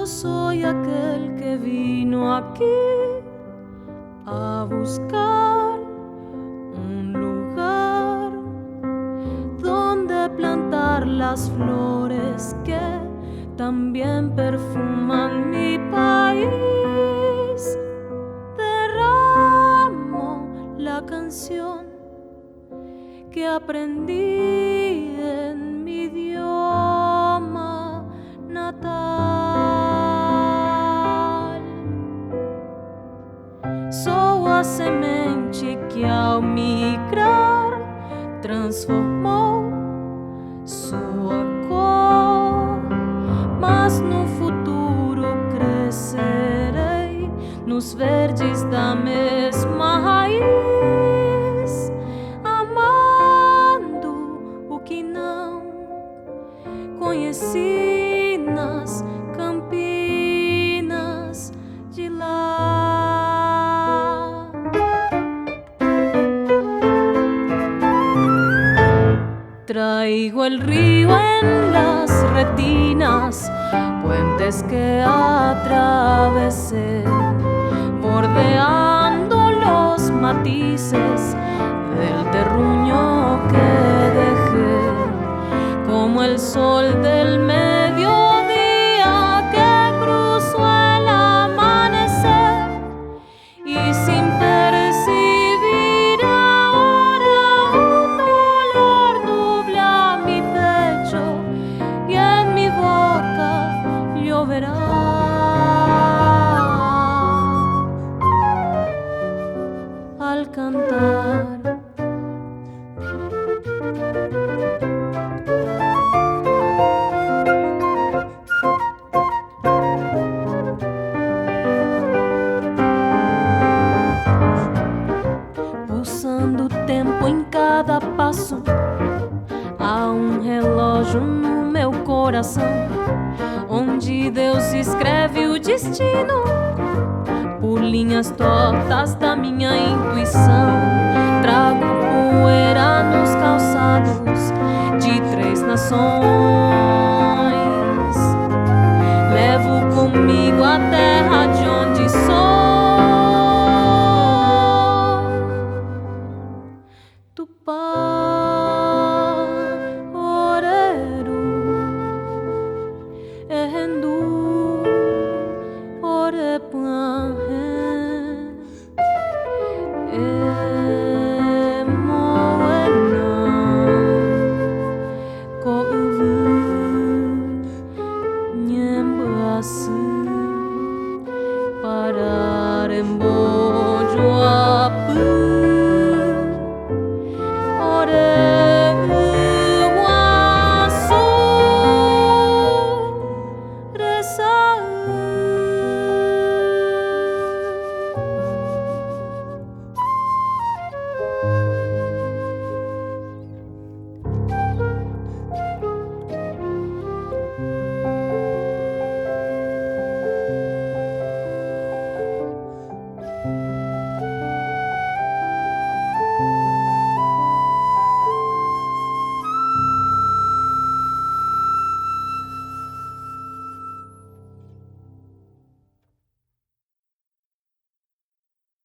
Yo soy aquel que vino aquí a buscar un lugar donde plantar las flores que también perfuman mi país. Derramo la canción que aprendí en mi idioma natal. Sou a semente que ao migrar transformou sua cor, mas no futuro crescerei nos verdes da mesma raiz, amando o que não conheci nas campinas de lá. Traigo el río en las retinas, puentes que atravesé, bordeando los matices del terruño que dejé, como el sol del mediodía que cruzó el amanecer y sin percibir ahora un dolor nubla mi pecho y en mi boca lloverá. Al cantar usando o tempo em cada passo, há relógio no meu coração, onde Deus escreve o destino por linhas tortas da minha intuição. Trago poeira nos calçados de 3 nações.